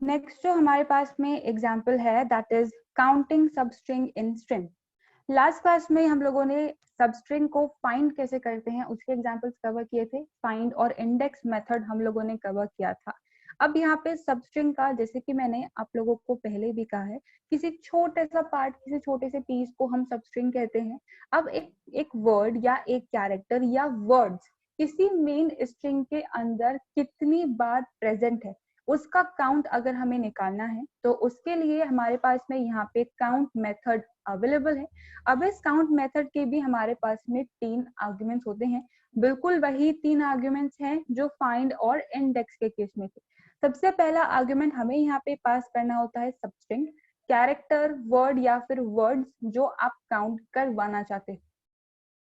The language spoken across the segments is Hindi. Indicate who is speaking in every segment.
Speaker 1: नेक्स्ट जो हमारे पास में एग्जाम्पल है that is counting substring in string. Last class में हम लोगों ने सबस्ट्रिंग को फाइंड कैसे करते हैं उसके एग्जांपल्स कवर किए थे। फाइंड और इंडेक्स मेथड हम लोगों ने कवर किया था। अब यहाँ पे सबस्ट्रिंग का, जैसे कि मैंने आप लोगों को पहले भी कहा है, किसी छोटे सा पार्ट, किसी छोटे से पीस को हम सबस्ट्रिंग कहते हैं। अब एक वर्ड या एक कैरेक्टर या वर्ड्स किसी मेन स्ट्रिंग के अंदर कितनी बार प्रेजेंट है उसका काउंट अगर हमें निकालना है तो उसके लिए हमारे पास में यहाँ पे काउंट मेथड अवेलेबल है। अब इस काउंट मेथड के भी हमारे पास में 3 आर्ग्यूमेंट्स होते हैं, बिल्कुल वही 3 आर्ग्यूमेंट्स हैं जो फाइंड और इंडेक्स के केस में थे। सबसे पहला आर्ग्यूमेंट हमें यहाँ पे पास करना होता है सबस्ट्रिंग, कैरेक्टर, वर्ड या फिर वर्ड्स जो आप काउंट करवाना चाहते हैं।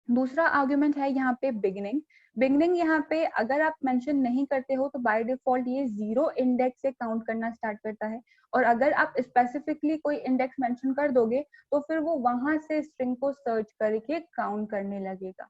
Speaker 1: दूसरा आर्ग्यूमेंट है यहाँ पे बिगिनिंग। बिगिनिंग यहाँ पे अगर आप मेंशन नहीं करते हो तो बाय डिफॉल्ट ये 0 इंडेक्स से काउंट करना स्टार्ट करता है, और अगर आप स्पेसिफिकली कोई इंडेक्स मेंशन कर दोगे तो फिर वो वहां से स्ट्रिंग को सर्च करके काउंट करने लगेगा।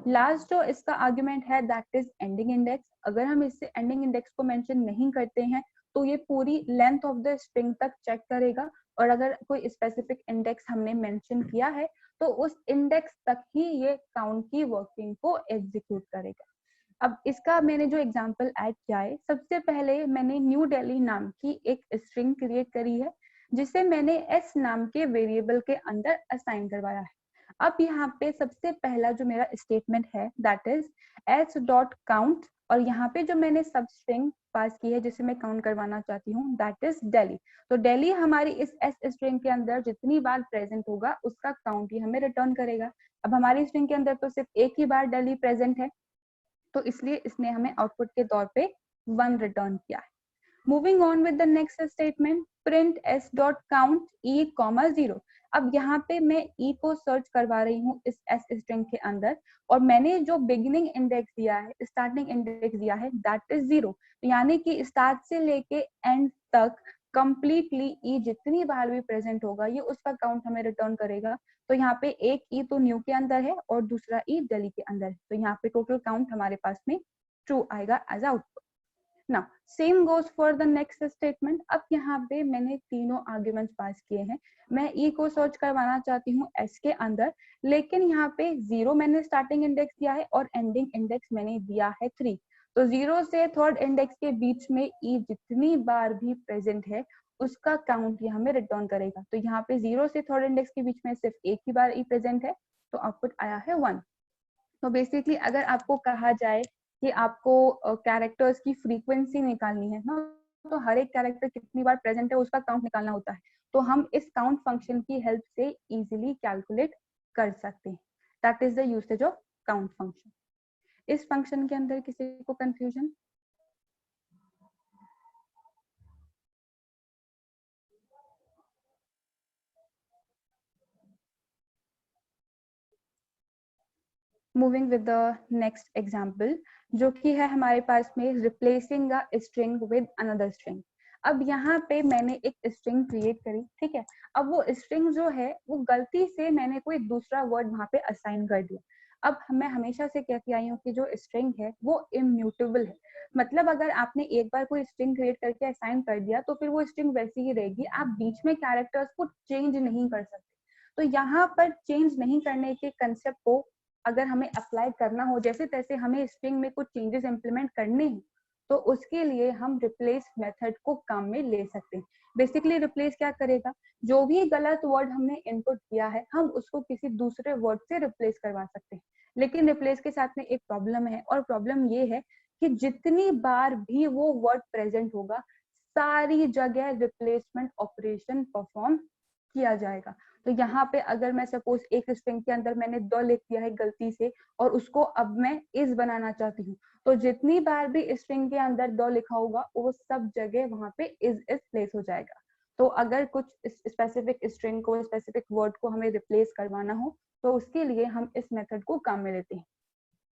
Speaker 1: लास्ट जो इसका आर्ग्यूमेंट है दैट इज एंडिंग इंडेक्स। अगर हम इससे एंडिंग इंडेक्स को मेंशन नहीं करते हैं तो ये पूरी लेंथ ऑफ द स्ट्रिंग तक चेक करेगा, और अगर कोई स्पेसिफिक इंडेक्स हमने मेंशन किया है तो उस इंडेक्स तक ही ये काउंट की वर्किंग को एग्जीक्यूट करेगा। अब इसका मैंने जो एग्जांपल ऐड किया है, सबसे पहले मैंने न्यू दिल्ली नाम की एक स्ट्रिंग क्रिएट करी है जिसे मैंने एस नाम के वेरिएबल के अंदर असाइन करवाया है। अब यहाँ पे सबसे पहला जो मेरा स्टेटमेंट है that is S dot count, और यहाँ पे जो मैंने सब स्ट्रिंग पास की है जिसे मैं काउंट करवाना चाहती हूँ दैट इज दिल्ली। तो दिल्ली हमारी इस एस स्ट्रिंग के अंदर जितनी बार प्रेजेंट होगा उसका काउंट ही हमें रिटर्न करेगा। अब हमारी स्ट्रिंग के अंदर तो सिर्फ एक ही बार दिल्ली प्रेजेंट है तो इसलिए इसने हमें आउटपुट के तौर पे 1 रिटर्न किया है। Moving on with the next statement, print S dot count E comma 0। अब यहाँ पे मैं ई को सर्च करवा रही हूँ इस एस स्ट्रिंग के अंदर, और मैंने जो बिगिनिंग इंडेक्स दिया है, स्टार्टिंग इंडेक्स दिया है दैट इज 0, यानी कि स्टार्ट से लेके एंड तक कंप्लीटली ई जितनी बार भी प्रेजेंट होगा ये उसका काउंट हमें रिटर्न करेगा। तो यहाँ पे एक ई तो न्यू के अंदर है और दूसरा ई दिल्ली के अंदर है, तो यहाँ पे टोटल काउंट हमारे पास में ट्रू आएगा as output. Now same goes for the next statement. अब यहाँ पे मैंने तीनों आर्ग्यूमेंट्स पास किए हैं। मैं ई को सर्च करवाना चाहती हूँ एस के अंदर, लेकिन यहाँ पे 0 मैंने स्टार्टिंग इंडेक्स दिया है और एंडिंग इंडेक्स मैंने दिया है 3। तो 0 से थर्ड इंडेक्स के बीच में ई जितनी बार भी प्रेजेंट है उसका काउंट ये हमें रिटर्न करेगा। तो यहाँ पे 0 से थर्ड इंडेक्स के बीच में सिर्फ एक ही बार ई प्रेजेंट है तो आउटपुट आया है 1। तो बेसिकली अगर आपको कहा जाए कि आपको कैरेक्टर्स की फ्रीक्वेंसी निकालनी है ना, तो हर एक कैरेक्टर कितनी बार प्रेजेंट है उसका काउंट निकालना होता है, तो हम इस काउंट फंक्शन की हेल्प से इजीली कैलकुलेट कर सकते हैं। That is the usage of count function. इस फंक्शन के अंदर किसी को confusion? Moving with the next example जो कि है हमारे पास में replacing a string with another string. अब यहाँ पे मैंने एक स्ट्रिंग क्रिएट करी, ठीक है। अब वो स्ट्रिंग जो है वो गलती से मैंने कोई दूसरा वर्ड वहां पे असाइन कर दिया। अब मैं हमेशा से कहती आई हूँ कि जो स्ट्रिंग है वो इम्यूटेबल है, मतलब अगर आपने एक बार कोई स्ट्रिंग क्रिएट करके असाइन कर दिया तो फिर वो स्ट्रिंग वैसी ही रहेगी, आप बीच में कैरेक्टर्स को चेंज नहीं कर सकते। तो यहाँ पर चेंज नहीं करने के कंसेप्ट को अगर हमें अप्लाई करना हो, जैसे तैसे हमें स्ट्रिंग में कुछ चेंजेस इंप्लीमेंट करने हैं, तो उसके लिए हम रिप्लेस मेथड को काम में ले सकते हैं। बेसिकली रिप्लेस क्या करेगा, जो भी गलत वर्ड हमने इनपुट किया है हम उसको किसी दूसरे वर्ड से रिप्लेस करवा सकते हैं। लेकिन रिप्लेस के साथ में एक प्रॉब्लम है, और प्रॉब्लम ये है कि जितनी बार भी वो वर्ड प्रेजेंट होगा सारी जगह रिप्लेसमेंट ऑपरेशन परफॉर्म किया जाएगा। तो यहाँ पे अगर मैं सपोज एक स्ट्रिंग के अंदर मैंने द लिख दिया है गलती से और उसको अब मैं इज बनाना चाहती हूँ, तो जितनी बार भी स्ट्रिंग के अंदर द लिखा होगा वो सब जगह वहां पे इज प्लेस हो जाएगा। तो अगर कुछ स्पेसिफिक स्ट्रिंग को, स्पेसिफिक वर्ड को हमें रिप्लेस करवाना हो तो उसके लिए हम इस मेथड को काम में लेते हैं।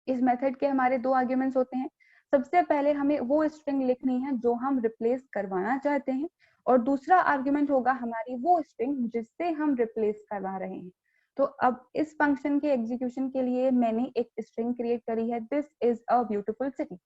Speaker 1: इस मेथड के हमारे 2 आर्ग्यूमेंट्स होते हैं। सबसे पहले हमें वो स्ट्रिंग लिखनी है जो हम रिप्लेस करवाना चाहते हैं, और दूसरा आर्ग्यूमेंट होगा हमारी वो स्ट्रिंग जिससे हम रिप्लेस करवा रहे हैं। तो अब इस फंक्शन के एग्जीक्यूशन के लिए मैंने एक स्ट्रिंग क्रिएट करी है, this is a beautiful city,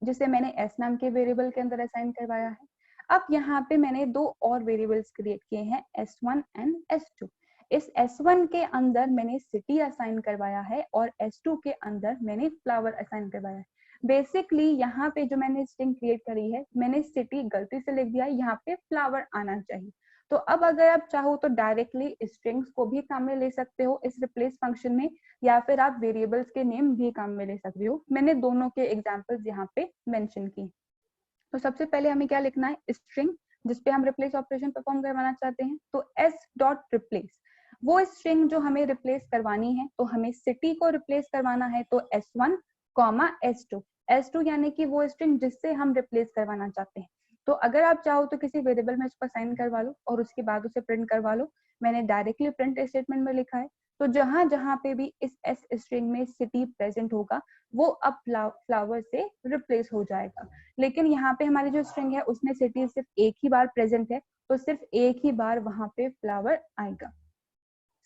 Speaker 1: जिसे मैंने एस नाम के वेरिएबल के अंदर असाइन करवाया है। अब यहाँ पे मैंने दो और वेरिएबल्स क्रिएट किए हैं S1 एंड S2। इस S1 के अंदर मैंने सिटी असाइन करवाया है और S2 के अंदर मैंने फ्लावर असाइन करवाया है। बेसिकली यहाँ पे जो मैंने स्ट्रिंग क्रिएट करी है, मैंने सिटी गलती से लिख दिया है, यहाँ पे फ्लावर आना चाहिए। तो अब अगर आप चाहो तो डायरेक्टली स्ट्रिंग्स को भी काम में ले सकते हो इस रिप्लेस फंक्शन में, या फिर आप वेरिएबल्स के नेम भी काम में ले सकते हो। मैंने दोनों के एग्जाम्पल्स यहाँ पे मेंशन की। तो सबसे पहले हमें क्या लिखना है, स्ट्रिंग जिसपे हम रिप्लेस ऑपरेशन परफॉर्म करवाना चाहते हैं। तो s डॉट रिप्लेस, वो स्ट्रिंग जो हमें रिप्लेस करवानी है, तो हमें सिटी को रिप्लेस करवाना है, तो S1 कॉमा S2 यानी कि वो स्ट्रिंग जिससे हम रिप्लेस करवाना चाहते हैं। तो अगर आप चाहो तो किसी वेरिएबल में इसको असाइन करवा लो और उसके बाद उसे प्रिंट करवा लो। मैंने डायरेक्टली प्रिंट स्टेटमेंट में लिखा है। तो जहां जहां पे भी इस s स्ट्रिंग में सिटी प्रेजेंट होगा, वो अब फ्लावर से रिप्लेस हो जाएगा। लेकिन यहाँ पे हमारी जो स्ट्रिंग है उसमें सिटी सिर्फ एक ही बार प्रेजेंट है, तो सिर्फ एक ही बार वहां पे फ्लावर आएगा।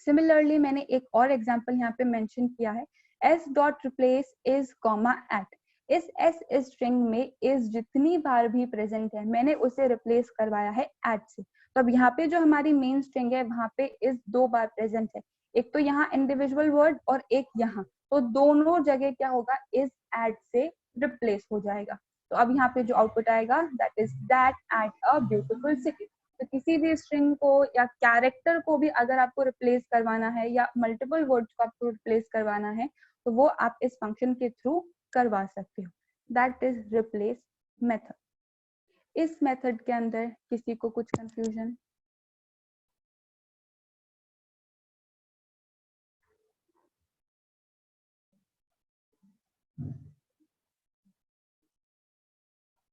Speaker 1: सिमिलरली मैंने एक और एग्जांपल यहाँ पे मेंशन किया है, s dot replace is comma at. इस s स्ट्रिंग में इस जितनी बार भी प्रेजेंट है, मैंने उसे रिप्लेस करवाया है एट से। तो अब यहाँ पे जो हमारी मेन स्ट्रिंग है वहां पे इस दो बार प्रेजेंट है, एक तो यहाँ इंडिविजुअल वर्ड और एक यहाँ, तो दोनों जगह क्या होगा, इस एट से रिप्लेस हो जाएगा। तो अब यहाँ पे जो आउटपुट आएगा, that is that at a beautiful city. तो किसी भी स्ट्रिंग को या कैरेक्टर को भी अगर आपको रिप्लेस करवाना है या मल्टीपल वर्ड्स को आपको रिप्लेस करवाना है, तो वो आप इस फंक्शन के थ्रू करवा सकते हो। That is replace method. इस मेथड के अंदर किसी को कुछ confusion?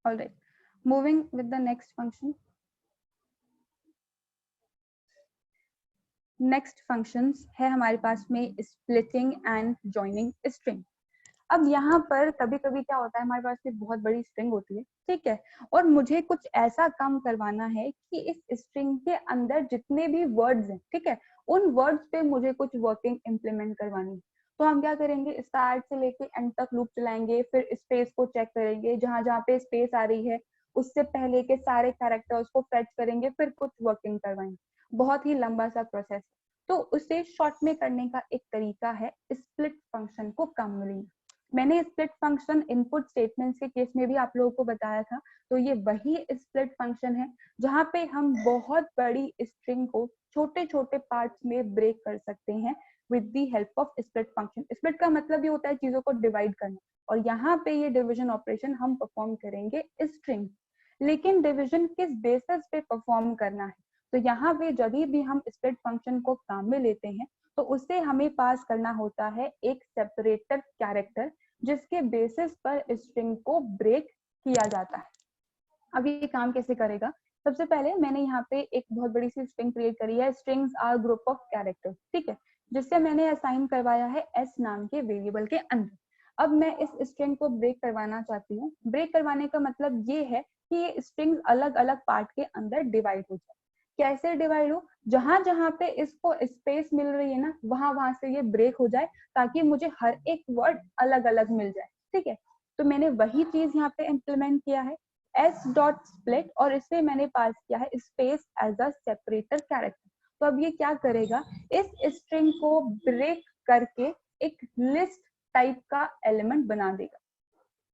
Speaker 1: All right, moving with the next function. Next functions है हमारे पास में स्प्लिटिंग एंड जॉइनिंग स्ट्रिंग। अब यहाँ पर कभी कभी क्या होता है, हमारे पास एक बहुत बड़ी स्ट्रिंग होती है, ठीक है, और मुझे कुछ ऐसा काम करवाना है कि इस स्ट्रिंग के अंदर जितने भी वर्ड्स हैं, ठीक है, उन वर्ड्स पे मुझे कुछ वर्किंग इम्प्लीमेंट करवानी है। तो हम क्या करेंगे, स्टार्ट से लेके एंड तक लूप चलाएंगे, फिर स्पेस को चेक करेंगे, जहां जहां पे स्पेस आ रही है उससे पहले के सारे कैरेक्टर्स को फेच करेंगे, फिर कुछ वर्किंग करवाएंगे। बहुत ही लंबा सा प्रोसेस। तो उसे शॉर्ट में करने का एक तरीका है स्प्लिट फंक्शन को काम में लेना। मैंने स्प्लिट फंक्शन इनपुट स्टेटमेंट्स के केस में भी आप लोगों को बताया था। तो ये वही स्प्लिट फंक्शन है जहां पे हम बहुत बड़ी स्ट्रिंग को छोटे छोटे पार्ट्स में ब्रेक कर सकते हैं with the help of split function. Split का मतलब ये होता है चीजों को डिवाइड करना, और यहाँ पे ये डिविजन ऑपरेशन हम परफॉर्म करेंगे स्ट्रिंग। लेकिन डिविजन किस बेसिस पे परफॉर्म करना है, तो यहाँ पे जब भी हम स्प्लिट फंक्शन को काम में लेते हैं तो उसे हमें पास करना होता है एक सेपरेटर कैरेक्टर, जिसके बेसिस पर स्ट्रिंग को ब्रेक किया जाता है। अब ये काम कैसे करेगा, सबसे पहले मैंने यहाँ पे एक बहुत बड़ी सी स्ट्रिंग क्रिएट करी है, strings are group of characters, ठीक है, जिससे मैंने असाइन करवाया है s नाम के वेरिएबल के अंदर। अब मैं इस स्ट्रिंग को ब्रेक करवाना चाहती हूँ। ब्रेक करवाने का मतलब ये है कि ये स्ट्रिंग्स अलग अलग पार्ट के अंदर डिवाइड हो जाए। कैसे डिवाइड हो, जहां जहां पे इसको स्पेस मिल रही है ना, वहां वहां से ये ब्रेक हो जाए, ताकि मुझे हर एक वर्ड अलग अलग मिल जाए, ठीक है। तो मैंने वही चीज यहाँ पे इम्प्लीमेंट किया है, s डॉट स्प्लिट, और इससे मैंने पास किया है space as a separator character. तो अब ये क्या करेगा, इस स्ट्रिंग को ब्रेक करके एक लिस्ट टाइप का एलिमेंट बना देगा।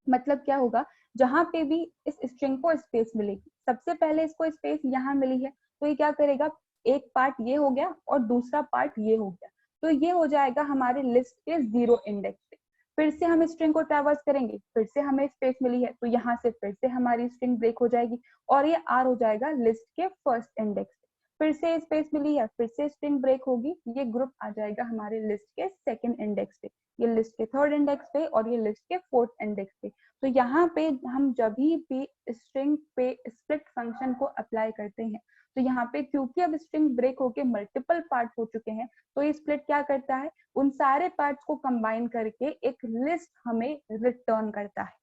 Speaker 1: मतलब क्या होगा, जहां पे भी इस स्ट्रिंग को स्पेस मिलेगी, सबसे पहले इसको स्पेस यहाँ मिली है, तो ये क्या करेगा, एक पार्ट ये हो गया और दूसरा पार्ट ये हो गया, तो ये हो जाएगा हमारे लिस्ट के 0 इंडेक्स पे। फिर से हम स्ट्रिंग को ट्रैवर्स करेंगे, फिर से हमें स्पेस मिली है, तो यहाँ से फिर से हमारी स्ट्रिंग ब्रेक हो जाएगी और ये आर हो जाएगा लिस्ट के फर्स्ट इंडेक्स पे। फिर से स्पेस मिली है, फिर से स्ट्रिंग ब्रेक होगी, ये ग्रुप आ जाएगा हमारे लिस्ट के सेकंड इंडेक्स पे, ये लिस्ट के थर्ड इंडेक्स पे और ये लिस्ट के फोर्थ इंडेक्स पे। तो यहाँ पे हम जब भी स्ट्रिंग पे स्प्लिट फंक्शन को अप्लाई करते हैं, तो यहाँ पे क्योंकि अब स्ट्रिंग ब्रेक होके मल्टीपल पार्ट हो चुके हैं, तो ये स्प्लिट क्या करता है, उन सारे पार्ट्स को कंबाइन करके एक लिस्ट हमें रिटर्न करता है।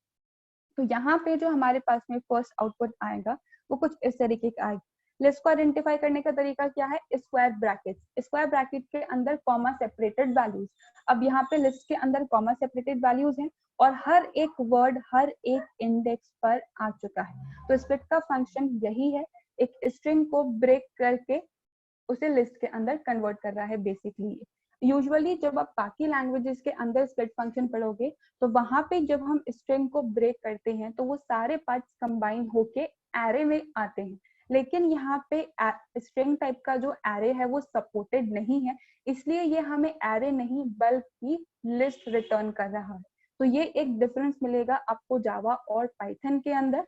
Speaker 1: तो यहाँ पे जो हमारे पास में फर्स्ट आउटपुट आएगा वो कुछ इस तरीके का आएगा, लिस्ट को आइडेंटिफाई करने का तरीका क्या है, स्क्वायर ब्रैकेट, स्क्वायर ब्रैकेट के अंदर कॉमा सेपरेटेड वैल्यूज। अब यहाँ पे लिस्ट के अंदर कॉमा सेपरेटेड वैल्यूज हैं और हर एक वर्ड हर एक इंडेक्स पर आ चुका है। तो स्प्लिट का फंक्शन यही है, एक स्ट्रिंग को ब्रेक करके उसे लिस्ट के अंदर कन्वर्ट कर रहा है बेसिकली। यूजुअली जब आप बाकी लैंग्वेजेस के अंदर स्प्लिट फंक्शन पढ़ोगे तो वहां पे जब हम स्ट्रिंग को ब्रेक करते हैं तो वो सारे पार्ट्स कंबाइन होके एरे में आते हैं, लेकिन यहाँ पे स्ट्रिंग टाइप का जो एरे है वो सपोर्टेड नहीं है, इसलिए ये हमें एरे नहीं बल्कि लिस्ट रिटर्न कर रहा है। तो ये एक डिफरेंस मिलेगा आपको जावा और पाइथन के अंदर।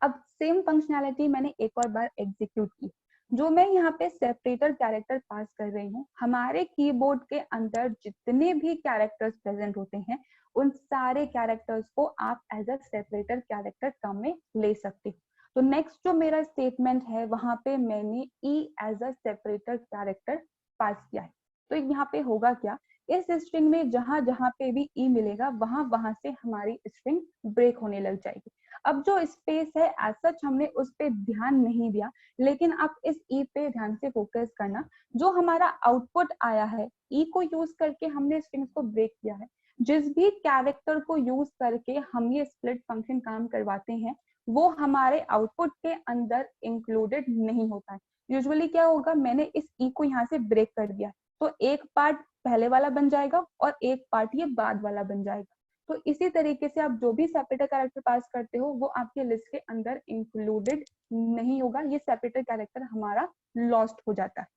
Speaker 1: अब सेम फंक्शनैलिटी मैंने एक और बार एग्जीक्यूट की। जो मैं यहाँ पे सेपरेटर कैरेक्टर पास कर रही हूँ, हमारे कीबोर्ड के अंदर जितने भी कैरेक्टर्स प्रेजेंट होते हैं उन सारे कैरेक्टर्स को आप एज अ सेपरेटर कैरेक्टर काम में ले सकते हो। तो नेक्स्ट जो मेरा स्टेटमेंट है वहां पे मैंने ई एज अ सेपरेटर कैरेक्टर पास किया है। तो यहाँ पे होगा क्या, इस स्ट्रिंग में जहां जहां पे भी ई मिलेगा वहां वहां से हमारी स्ट्रिंग ब्रेक होने लग जाएगी। अब जो स्पेस है एज सच हमने उस पे ध्यान नहीं दिया, लेकिन आप इस ई पे ध्यान से फोकस करना। जो हमारा आउटपुट आया है, ई को यूज करके हमने स्ट्रिंग्स को ब्रेक किया है। जिस भी कैरेक्टर को यूज करके हम ये स्प्लिट फंक्शन काम करवाते हैं वो हमारे आउटपुट के अंदर इंक्लूडेड नहीं होता है। यूजुअली क्या होगा, मैंने इस ई को यहाँ से ब्रेक कर दिया तो एक पार्ट पहले वाला बन जाएगा और एक पार्ट ये बाद वाला बन जाएगा। तो इसी तरीके से आप जो भी सेपरेटर कैरेक्टर पास करते हो वो आपके लिस्ट के अंदर इंक्लूडेड नहीं होगा, ये सेपरेटर कैरेक्टर हमारा लॉस्ट हो जाता है।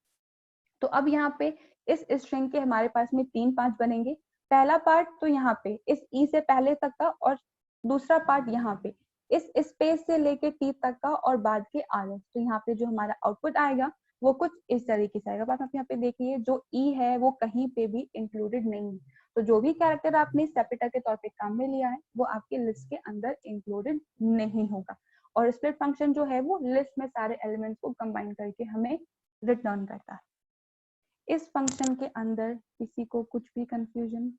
Speaker 1: तो अब यहाँ पे इस स्ट्रिंग के हमारे पास में 3 पार्ट बनेंगे। पहला पार्ट तो यहाँ पे इस ई से पहले तक का, और दूसरा पार्ट यहाँ पे इस स्पेस से लेके टी तक का और बाद के आर। तो यहाँ पे जो हमारा आउटपुट आएगा वो कुछ इस तरीके से आएगा। आप यहाँ पे देखिए जो ई है वो कहीं पे भी इंक्लूडेड नहीं है। तो जो भी कैरेक्टर आपने सेपरेटर के तौर पे काम में लिया है वो आपके लिस्ट के अंदर इंक्लूडेड नहीं होगा। और स्प्लिट फंक्शन जो है वो लिस्ट में सारे एलिमेंट्स को कंबाइन करके हमें रिटर्न करता है। इस फंक्शन के अंदर किसी को कुछ भी confusion?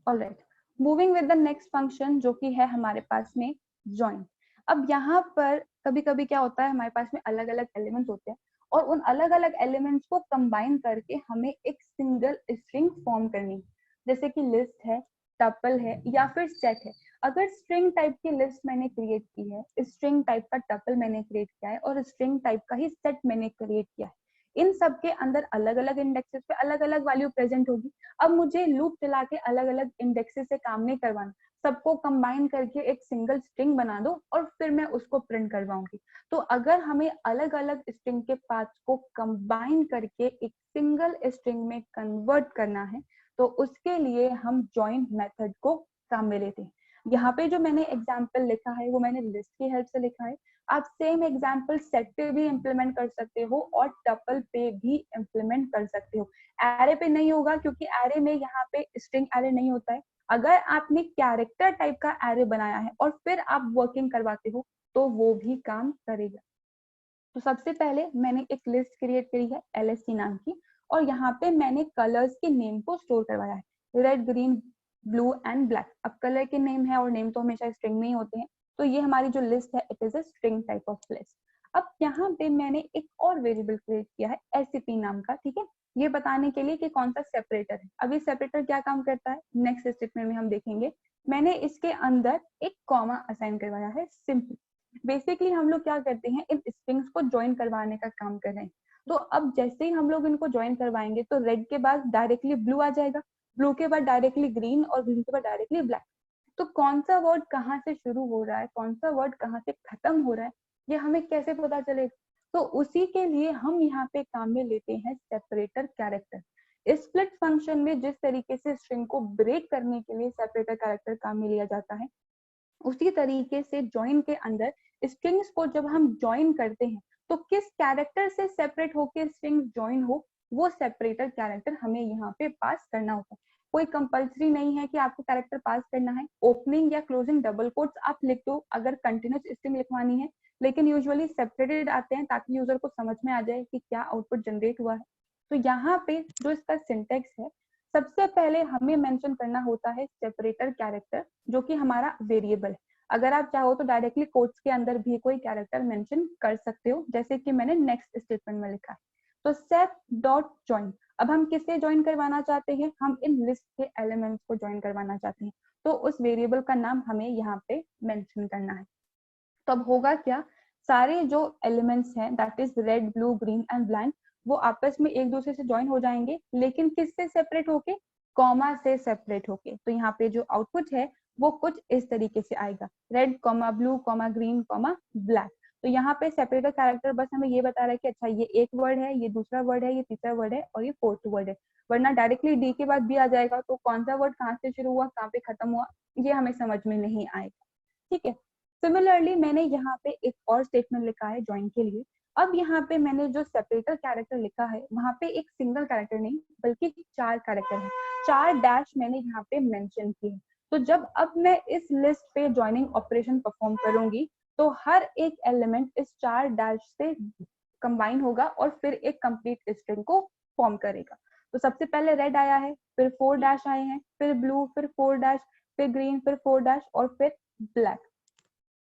Speaker 1: Alright, moving with the next function जो कि है हमारे पास में जॉइन। अब यहाँ पर कभी कभी क्या होता है, हमारे पास में अलग अलग एलिमेंट्स होते हैं और उन अलग अलग एलिमेंट्स को कंबाइन करके हमें एक सिंगल स्ट्रिंग फॉर्म करनी है, जैसे कि लिस्ट है, टपल है या फिर सेट है। अगर स्ट्रिंग टाइप की लिस्ट मैंने क्रिएट की है, स्ट्रिंग टाइप का टपल मैंने क्रिएट किया है और स्ट्रिंग टाइप का ही सेट मैंने क्रिएट किया है, इन सब के अंदर अलग अलग इंडेक्सेस पे अलग अलग वैल्यू प्रेजेंट होगी। अब मुझे लूप चला के अलग अलग इंडेक्सेस से काम नहीं करवाना, सबको कंबाइन करके एक सिंगल स्ट्रिंग बना दो और फिर मैं उसको प्रिंट करवाऊंगी। तो अगर हमें अलग अलग स्ट्रिंग के पार्ट्स को कंबाइन करके एक सिंगल स्ट्रिंग में कन्वर्ट करना है तो उसके लिए हम जॉइन मेथड को काम में लेते हैं। यहाँ पे जो मैंने एग्जाम्पल लिखा है वो मैंने लिस्ट की हेल्प से लिखा है। आप सेम एग्जाम्पल सेट पे भी इम्प्लीमेंट कर सकते हो और टपल पे भी इम्प्लीमेंट कर सकते हो। एरे पे नहीं होगा क्योंकि एरे में यहाँ पे स्ट्रिंग एरे नहीं होता है। अगर आपने कैरेक्टर टाइप का एरे बनाया है और फिर आप वर्किंग करवाते हो तो वो भी काम करेगा। तो सबसे पहले मैंने एक लिस्ट क्रिएट करी है LSC नाम की और यहाँ पे मैंने कलर्स के नेम को स्टोर करवाया है, red green blue and black. अब कलर के नेम है और नेम तो हमेशा स्ट्रिंग में ही होते हैं, तो ये हमारी जो लिस्ट है it is a string type of list. अब यहाँ पे मैंने एक और वेरिएबल क्रिएट किया है SCP नाम का, ठीक है, ये बताने के लिए कि कौन सा सेपरेटर है। अब ये सेपरेटर क्या काम करता है नेक्स्ट स्टेटमेंट में हम देखेंगे। मैंने इसके अंदर एक कॉमा असाइन करवाया है सिंपल। बेसिकली हम लोग क्या करते हैं, इन स्ट्रिंग्स को ज्वाइन करवाने का काम कर रहे हैं। तो अब जैसे ही हम लोग इनको ज्वाइन करवाएंगे तो रेड के बाद डायरेक्टली ब्लू आ जाएगा, ब्लू के बाद डायरेक्टली ग्रीन और ग्रीन के बाद डायरेक्टली ब्लैक। तो कौन सा वर्ड कहाँ से शुरू हो रहा है, कौन सा वर्ड कहाँ से खत्म हो रहा है, ये हमें कैसे पता चलेगा? तो उसी के लिए हम यहाँ पे काम में लेते हैं सेपरेटर कैरेक्टर। स्प्लिट फंक्शन में जिस तरीके से स्ट्रिंग को ब्रेक करने के लिए सेपरेटर कैरेक्टर काम में लिया जाता है, उसी तरीके से ज्वाइन के अंदर स्ट्रिंग्स को जब हम ज्वाइन करते हैं तो किस कैरेक्टर से सेपरेट होकर स्ट्रिंग ज्वाइन हो वो सेपरेटर कैरेक्टर हमें यहाँ पे पास करना होता है। कोई कंपल्सरी नहीं है कि आपको कैरेक्टर पास करना है, ओपनिंग या क्लोजिंग डबल कोट्स आप लिख दो अगर कंटिन्यूस स्ट्रिंग लिखवानी है, लेकिन यूजुअली सेपरेटेड आते हैं ताकि यूजर को समझ में आ जाए कि क्या आउटपुट जनरेट हुआ है। तो यहाँ पे जो इसका सिंटेक्स है, सबसे पहले हमें मेंशन करना होता है सेपरेटर कैरेक्टर, जो कि हमारा वेरिएबल है। अगर आप चाहो तो डायरेक्टली कोट्स के अंदर भी कोई कैरेक्टर मेंशन कर सकते हो, जैसे कि मैंने नेक्स्ट स्टेटमेंट में लिखा है। तो सेप डॉट ज्वाइन, अब हम किसे ज्वाइन करवाना चाहते हैं, हम इन लिस्ट के एलिमेंट्स को ज्वाइन करवाना चाहते हैं, तो उस वेरिएबल का नाम हमें यहाँ पे मेंशन करना है। तो अब होगा क्या, सारे जो एलिमेंट्स हैं that is red, blue, green and blank, वो आपस में एक दूसरे से ज्वाइन हो जाएंगे, लेकिन किससे सेपरेट होके, कॉमा से सेपरेट होके। तो यहाँ पे जो आउटपुट है वो कुछ इस तरीके से आएगा, red comma blue comma green comma black. तो यहाँ पे सेपरेटर कैरेक्टर बस हमें ये बता रहा है कि अच्छा ये एक वर्ड है, ये दूसरा वर्ड है, ये तीसरा वर्ड है और ये फोर्थ वर्ड है, वरना डायरेक्टली डी के बाद भी आ जाएगा तो कौन सा वर्ड कहाँ से शुरू हुआ कहाँ पे खत्म हुआ ये हमें समझ में नहीं आएगा। ठीक है, सिमिलरली मैंने यहाँ पे एक और स्टेटमेंट लिखा है ज्वाइन के लिए। अब यहाँ पे मैंने जो सेपरेटर कैरेक्टर लिखा है वहां पे एक सिंगल कैरेक्टर नहीं बल्कि 4 कैरेक्टर है, 4 डैश मैंने यहाँ पे मेंशन किए हैं। तो जब अब मैं इस लिस्ट पे ज्वाइनिंग ऑपरेशन परफॉर्म करूंगी तो हर एक एलिमेंट इस 4 डैश से कंबाइन होगा और फिर एक कंप्लीट स्ट्रिंग को फॉर्म करेगा। तो सबसे पहले रेड आया है, फिर 4 डैश आए हैं, फिर ब्लू, फिर 4 डैश, फिर ग्रीन, फिर 4 डैश और फिर ब्लैक।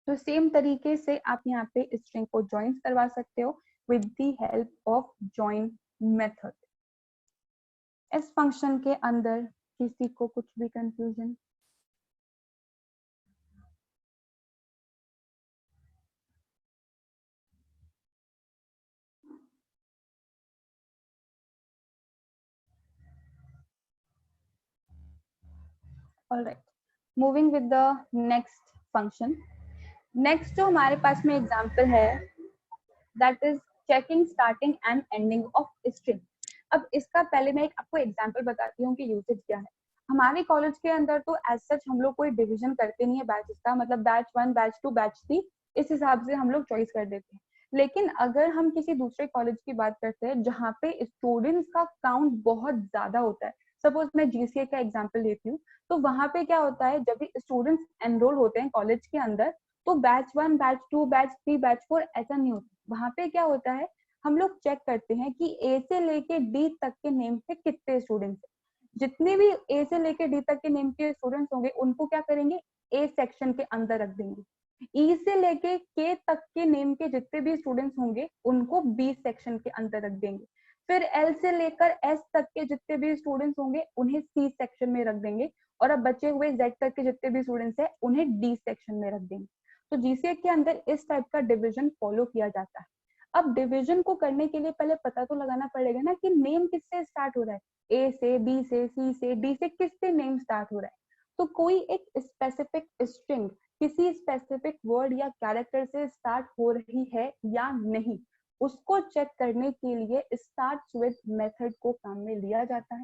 Speaker 1: तो सेम तरीके से आप यहाँ पे स्ट्रिंग को ज्वाइन करवा सकते हो with the help of join method. इस फंक्शन के अंदर किसी को कुछ भी confusion? Alright, moving with the next function. Next जो हमारे पास में एग्जांपल है that is checking starting and ending of string. अब इसका पहले मैं आपको एग्जांपल बताती हूँ कि यूसेज क्या है। हमारे कॉलेज के अंदर तो एज सच हम लोग कोई डिवीजन करते नहीं है बैचेस का, मतलब बैच 1, बैच 2, बैच 3 इस हिसाब से हम लोग चॉइस कर देते हैं। लेकिन अगर हम किसी दूसरे कॉलेज की बात करते हैं जहाँ पे स्टूडेंट्स का काउंट बहुत ज्यादा होता है, सपोज मैं जीसीए का एग्जाम्पल लेती हूँ, तो वहां पे क्या होता है जब भी स्टूडेंट्स एनरोल होते हैं कॉलेज के अंदर तो बैच 1, बैच 2, बैच 3, बैच 4 ऐसा नहीं होता। वहां पे क्या होता है, हम लोग चेक करते हैं कि ए से लेके डी तक के नेम पे कितने स्टूडेंट्स हैं। जितने भी ए से लेके डी तक के नेम के स्टूडेंट्स होंगे उनको क्या करेंगे, ए सेक्शन के अंदर रख देंगे। ई से लेके के तक के नेम के जितने भी स्टूडेंट्स होंगे उनको बी सेक्शन के अंदर रख देंगे। फिर एल से लेकर एस तक के जितने भी स्टूडेंट्स होंगे उन्हें सी सेक्शन में रख देंगे, और अब बचे हुए जेड तक के जितने भी स्टूडेंट्स हैं उन्हें डी सेक्शन में रख देंगे। तो जीसीए के अंदर इस टाइप का डिवीजन फॉलो किया जाता है। अब डिवीजन को करने के लिए पहले पता तो लगाना पड़ेगा ना कि नेम किससे स्टार्ट हो रहा है, ए से, बी से, सी से, डी से, किससे नेम स्टार्ट हो रहा है। तो कोई एक स्पेसिफिक स्ट्रिंग किसी स्पेसिफिक वर्ड या कैरेक्टर से स्टार्ट हो रही है या नहीं, उसको चेक करने के लिए स्टार्ट्स विद मेथड को काम में लिया जाता है।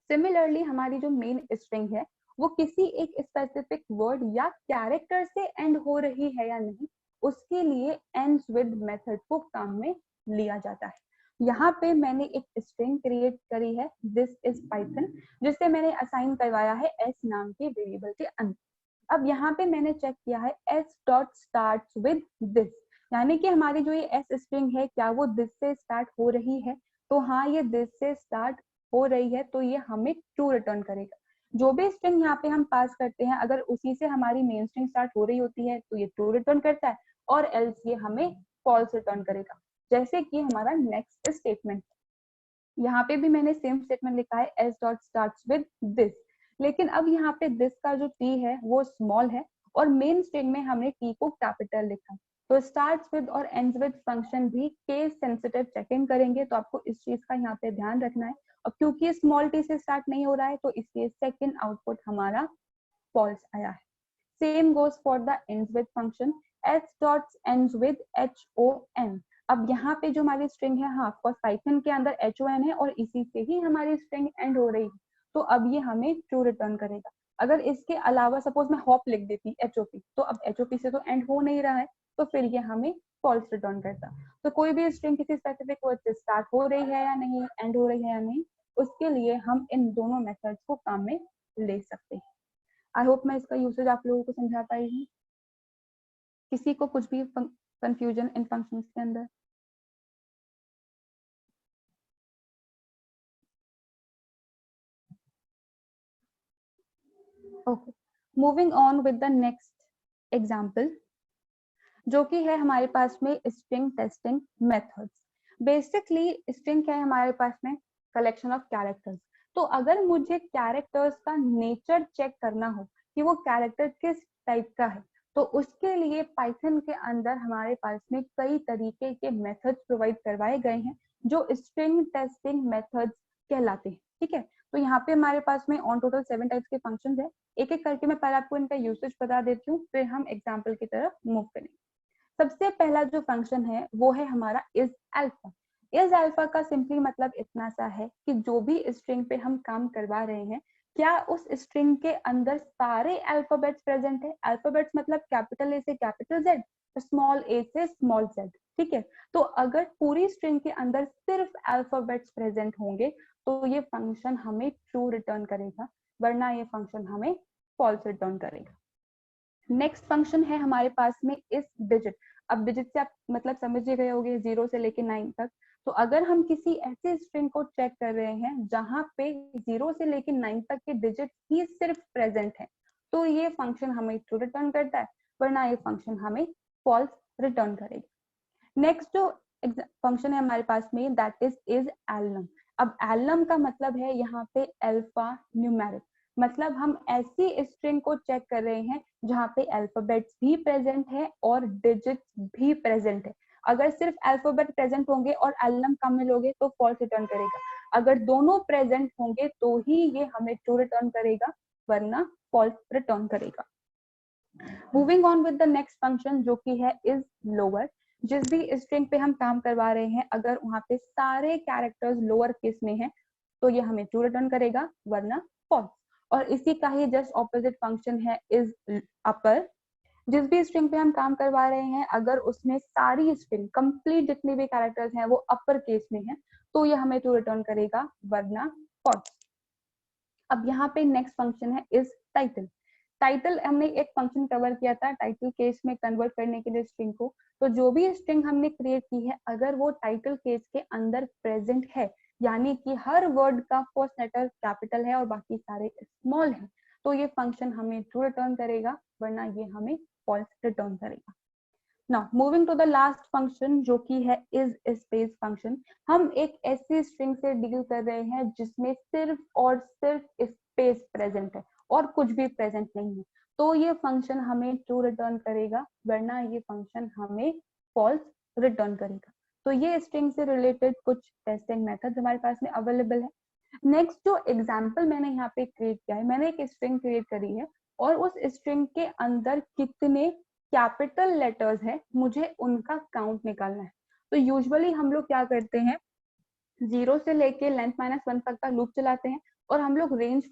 Speaker 1: सिमिलरली हमारी जो मेन स्ट्रिंग है वो किसी एक स्पेसिफिक वर्ड या कैरेक्टर से एंड हो रही है या नहीं, उसके लिए एंड्स विद मेथड को काम में लिया जाता है। यहाँ पे मैंने एक स्ट्रिंग क्रिएट करी है दिस इज पाइथन, जिसे मैंने असाइन करवाया है एस नाम के वेरिएबल के अंदर। अब यहाँ पे मैंने चेक किया है S dot start with this, यानी कि हमारी जो ये एस स्ट्रिंग है क्या वो दिस से स्टार्ट हो रही है, तो हाँ ये दिस से स्टार्ट हो रही है, तो ये हमें ट्रू रिटर्न करेगा। जो भी स्ट्रिंग यहाँ पे हम पास करते हैं अगर उसी से हमारी मेन स्ट्रिंग स्टार्ट हो रही होती है तो ये ट्रू रिटर्न करता है, और एल्स ये हमें फॉल्स रिटर्न करेगा। जैसे कि हमारा नेक्स्ट स्टेटमेंट, यहाँ पे भी मैंने सेम स्टेटमेंट लिखा है S dot starts with this, लेकिन अब यहाँ पे दिस का जो टी है वो स्मॉल है और मेन स्ट्रिंग में हमने टी को कैपिटल लिखा है। तो स्टार्ट्स विद और एंड्स विद फंक्शन भी केस सेंसिटिव चेकिंग करेंगे, तो आपको इस चीज का यहाँ पे ध्यान रखना है। और क्योंकि स्मॉल टी से स्टार्ट नहीं हो रहा है तो इसलिए सेकेंड आउटपुट हमारा फॉल्स आया है। Same goes for the ends with function, S dot ends with H O N. अब यहाँ पे जो हमारी स्ट्रिंग है, हाँ ऑफकोर्स पाइथन के अंदर एच ओ एन है और इसी से ही हमारी स्ट्रिंग एंड हो रही है, तो अब ये हमें ट्रू रिटर्न करेगा। अगर इसके अलावा सपोज मैं हॉप लिख देती एच ओ पी, तो अब एच ओ पी से तो एंड हो नहीं रहा है, तो फिर ये हमें फॉल्स रिटर्न करता। तो कोई भी स्ट्रिंग किसी स्पेसिफिक वर्ड से स्टार्ट हो रही है या नहीं, एंड हो रही है या नहीं, उसके लिए हम इन दोनों मेथड्स को काम में ले सकते हैं। आई होप मैं इसका यूसेज आप लोगों को समझा पाई हूँ। किसी को कुछ भी कंफ्यूजन इन फंक्शंस के अंदर? Okay, moving on with the next example, जो कि है हमारे पास में string testing methods. Basically string क्या है हमारे पास में, कलेक्शन ऑफ कैरेक्टर्स। तो अगर मुझे कैरेक्टर्स का नेचर चेक करना हो कि वो कैरेक्टर किस टाइप का है, तो उसके लिए पाइथन के अंदर हमारे पास में कई तरीके के मेथड्स प्रोवाइड करवाए गए हैं जो स्ट्रिंग टेस्टिंग मेथड्स कहलाते हैं। ठीक है, तो यहाँ पे हमारे पास में ऑन टोटल 7 टाइप्स के फंक्शंस है। एक एक करके मैं पहले आपको इनका यूसेज बता देती हूँ, फिर हम एग्जाम्पल की तरफ मूव करेंगे। सबसे पहला जो फंक्शन है वो है हमारा इज अल्फा। इज अल्फा का सिंपली मतलब इतना सा है कि जो भी स्ट्रिंग पे हम काम करवा रहे हैं, क्या उस स्ट्रिंग के अंदर सारे अल्फाबेट्स प्रेजेंट है। अल्फाबेट्स मतलब कैपिटल ए से कैपिटल जेड, स्मॉल ए से स्मॉल जेड। ठीक है, तो अगर पूरी स्ट्रिंग के अंदर सिर्फ अल्फाबेट्स प्रेजेंट होंगे तो ये फंक्शन हमें ट्रू रिटर्न करेगा, वरना ये फंक्शन हमें फॉल्स रिटर्न करेगा। नेक्स्ट फंक्शन है हमारे पास में इस डिजिट। अब डिजिट से आप मतलब समझ ही गए होंगे 0 से लेके 9 तक। तो अगर हम किसी ऐसे स्ट्रिंग को चेक कर रहे हैं जहां पे 0 से लेके 9 तक के डिजिट ही सिर्फ प्रेजेंट है, तो ये फंक्शन हमें ट्रू रिटर्न करता है, वरना ये फंक्शन हमें फॉल्स रिटर्न करेगा। नेक्स्ट जो फंक्शन है हमारे पास में दैट इज एलनम। अब एलनम का मतलब है यहाँ पे अल्फा न्यूमेरिक, मतलब हम ऐसी स्ट्रिंग को चेक कर रहे हैं जहाँ पे अल्फाबेट्स भी प्रेजेंट है और डिजिट्स भी प्रेजेंट है। अगर सिर्फ अल्फाबेट प्रेजेंट होंगे और एलनम कम मिलोगे तो फॉल्स रिटर्न करेगा। अगर दोनों प्रेजेंट होंगे तो ही ये हमें ट्रू रिटर्न करेगा, वरना फॉल्स रिटर्न करेगा। Moving on with the next function जो कि है इज लोअर। जिस भी स्ट्रिंग पे हम काम करवा रहे हैं, अगर वहां पे सारे कैरेक्टर्स लोअर केस में हैं तो ये हमें ट्रू रिटर्न करेगा, वरना फॉल्स। और इसी का ही जस्ट ऑपोजिट फंक्शन है इज अपर। जिस भी स्ट्रिंग पे हम काम करवा रहे हैं, अगर उसमें सारी स्ट्रिंग कंप्लीट जितने भी कैरेक्टर्स हैं वो अपर केस में है तो ये हमें ट्रू रिटर्न करेगा, वरना फॉल्स। अब यहाँ पे नेक्स्ट फंक्शन है इज टाइटल। टाइटल हमने एक फंक्शन कवर किया था टाइटल केस में कन्वर्ट करने के लिए स्ट्रिंग को। तो जो भी स्ट्रिंग हमने क्रिएट की है, अगर वो टाइटल केस के अंदर प्रेजेंट है, यानी कि हर वर्ड का फर्स्ट लेटर कैपिटल है और बाकी सारे स्मॉल है, तो ये फंक्शन हमें ट्रू रिटर्न करेगा, वरना ये हमें फॉल्स रिटर्न करेगा। Now moving to the last function जो कि है इज स्पेस फंक्शन। हम एक ऐसी स्ट्रिंग से डील कर रहे हैं जिसमें सिर्फ और सिर्फ स्पेस प्रेजेंट है और कुछ भी प्रेजेंट नहीं है, तो ये फंक्शन हमें ट्रू रिटर्न करेगा, वरना ये फंक्शन हमें फॉल्स रिटर्न करेगा। तो ये स्ट्रिंग से रिलेटेड कुछ टेस्टिंग मेथड हमारे पास में अवेलेबल है। नेक्स्ट जो एग्जाम्पल मैंने यहाँ पे क्रिएट किया है, मैंने एक स्ट्रिंग क्रिएट करी है और उस स्ट्रिंग के अंदर कितने कैपिटल लेटर्स है मुझे उनका काउंट निकालना है। तो यूजुअली हम लोग क्या करते हैं, 0 से लेके लेंथ -1 तक का लूप चलाते हैं और हम लोग रेंज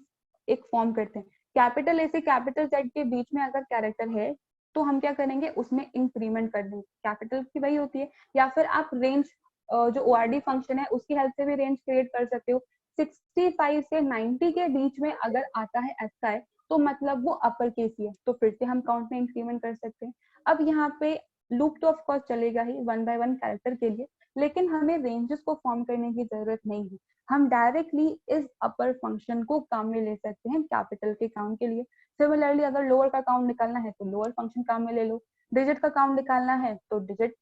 Speaker 1: एक फॉर्म करते हैं। कैपिटल ए से कैपिटल जेड के बीच में अगर कैरेक्टर है तो हम क्या करेंगे, उसमें इंक्रीमेंट कर देंगे, कैपिटल की वही होती है। या फिर आप रेंज जो ORD फंक्शन है उसकी हेल्प से भी रेंज क्रिएट कर सकते हो। 65 से 90 के बीच में अगर आता है SI तो मतलब वो अपर केस ही है, तो फिर से हम काउंट में इंक्रीमेंट कर सकते हैं। अब यहाँ पे लूप तो ऑफ कोर्स चलेगा ही 1 बाय 1 कैरेक्टर के लिए, लेकिन हमें रेंजेस को फॉर्म करने की जरूरत नहीं है। हम डायरेक्टली इस अपर फंक्शन को काम में ले सकते हैं कैपिटल के काउंट के लिए। सिमिलरली अगर लोअर का काउंट निकालना है तो लोअर फंक्शन काम में ले लो, डिजिट का काउंट निकालना है तो डिजिट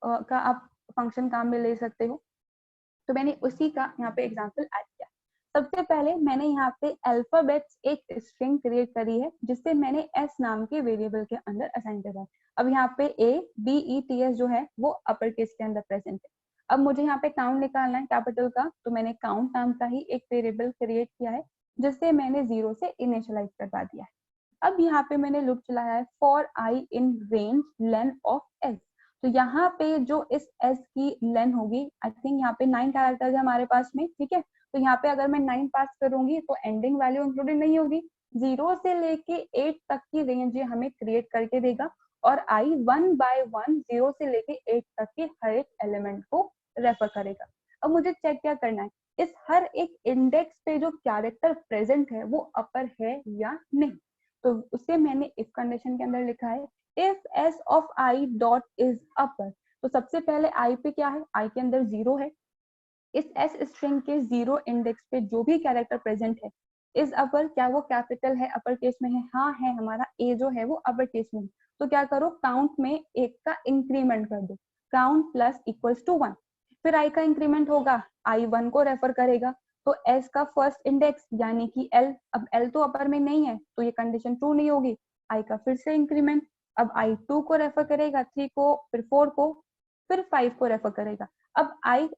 Speaker 1: का आप फंक्शन काम में ले सकते हो। तो मैंने उसी का यहाँ पे एग्जाम्पल ऐड किया। सबसे पहले मैंने यहाँ पे अल्फाबेट्स एक स्ट्रिंग क्रिएट करी है जिससे मैंने s नाम के वेरिएबल के अंदर असाइन करा है। अब यहाँ पे ABETS जो है वो अपर केस के अंदर प्रेजेंट है। अब मुझे यहाँ पे काउंट निकालना है कैपिटल का, तो मैंने काउंट नाम का ही एक वेरिएबल क्रिएट किया है जिससे मैंने 0 से इनिशियलाइज करवा दिया है। अब यहाँ पे मैंने लूप चलाया है for i in range length of s। तो यहाँ पे जो इस s की लेंथ होगी, आई थिंक यहाँ पे 9 कैरेक्टर्स है हमारे पास में, ठीक है। तो यहाँ पे अगर मैं 9 पास करूंगी तो एंडिंग वैल्यू इंक्लूडेड नहीं होगी, 0 से लेके 8 तक की रेंज ये हमें क्रिएट करके देगा और i 1 बाय 1 0 से लेके 8 तक के हर एक एलिमेंट को रेफर करेगा। अब मुझे चेक क्या करना है, इस हर एक इंडेक्स पे जो कैरेक्टर प्रेजेंट है वो अपर है या नहीं। तो उसे मैंने इफ कंडीशन के अंदर लिखा है if s of i dot is upper. तो सबसे पहले i पे क्या है, i के अंदर 0 है, इस s स्ट्रिंग के 0 इंडेक्स पे जो भी कैरेक्टर प्रेजेंट है इज अपर, क्या वो कैपिटल है, अपर केस में है? हाँ है, हमारा ए जो है वो अपर केस में है। तो क्या करो, काउंट में एक का इंक्रीमेंट कर दो, काउंट प्लस इक्वल्स टू 1। फिर आई का इंक्रीमेंट होगा, आई 1 को रेफर करेगा, तो एस का फर्स्ट इंडेक्स यानी कि एल, अब एल तो अपर में नहीं है तो ये कंडीशन ट्रू नहीं होगी, आई का फिर से इंक्रीमेंट, अब आई 2 को रेफर करेगा, 3 को, फिर 4 को, फिर 5 को रेफर करेगा। अब आई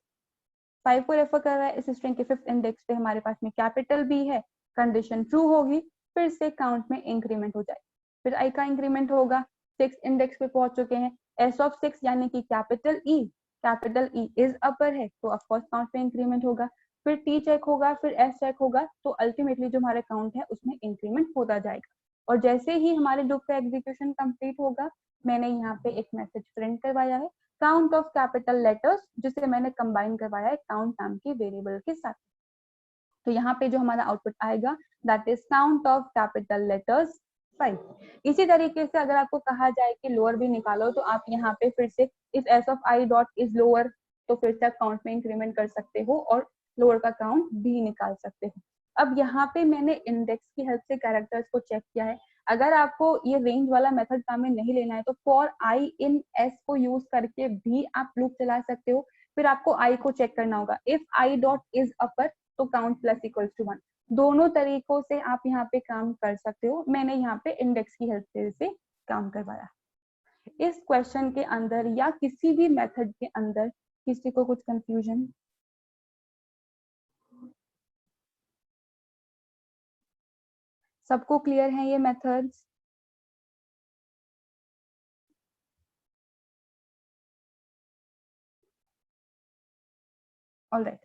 Speaker 1: 5 को रेफर कर रहा है, इस स्ट्रिंग के फिफ्थ इंडेक्स पे हमारे पास में कैपिटल बी है, कंडीशन ट्रू होगी, फिर से काउंट में इंक्रीमेंट हो जाए। फिर आई का इंक्रीमेंट होगा, 6 इंडेक्स पे पहुंच चुके हैं, एस ऑफ 6 यानी कि कैपिटल ई इज अपर है तो ऑफकोर्स काउंट में इंक्रीमेंट होगा, फिर टी चेक होगा, फिर एस चेक होगा, तो अल्टीमेटली जो हमारा काउंट है उसमें इंक्रीमेंट होता जाएगा। और जैसे ही हमारे लूप का एग्जीक्यूशन कंप्लीट होगा, मैंने यहाँ पे एक मैसेज प्रिंट करवाया है, काउंट ऑफ कैपिटल लेटर्स, जिसे मैंने कंबाइन करवाया है काउंट नाम के वेरिएबल के साथ। तो यहाँ पे जो हमारा आउटपुट आएगा that is count of capital letters 5। इसी तरीके से अगर आपको कहा जाए कि लोअर भी निकालो, तो आप यहाँ पे फिर से if S of I dot is lower, तो फिर से आप काउंट में इंक्रीमेंट कर सकते हो और लोअर का काउंट भी निकाल सकते हो। अब यहाँ पे मैंने इंडेक्स की हेल्प से कैरेक्टर्स को चेक किया है। अगर आपको ये रेंज वाला मेथड काम में नहीं लेना है तो फॉर आई इन एस को यूज करके भी आप लूप चला सकते हो। फिर आपको आई को चेक करना होगा, if I dot is upper तो काउंट प्लस इक्वल्स टू 1। दोनों तरीकों से आप यहाँ पे काम कर सकते हो। मैंने यहाँ पे इंडेक्स की हेल्प से काम करवाया। इस क्वेश्चन के अंदर या किसी भी मेथड के अंदर किसी को कुछ कंफ्यूजन? सबको क्लियर है ये मेथड्स? ऑलराइट,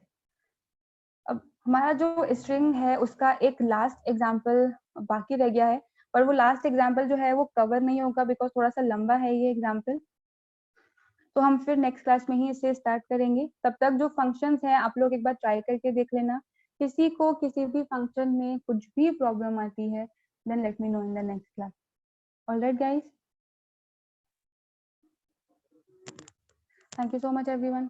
Speaker 1: अब हमारा जो स्ट्रिंग है उसका एक लास्ट एग्जांपल बाकी रह गया है, पर वो लास्ट एग्जांपल जो है वो कवर नहीं होगा बिकॉज थोड़ा सा लंबा है ये एग्जांपल, तो हम फिर नेक्स्ट क्लास में ही इसे स्टार्ट करेंगे। तब तक जो फंक्शंस हैं आप लोग एक बार ट्राई करके देख लेना। किसी को किसी भी फंक्शन में कुछ भी प्रॉब्लम आती है then let me know in the next class. Alright guys, thank you so much everyone.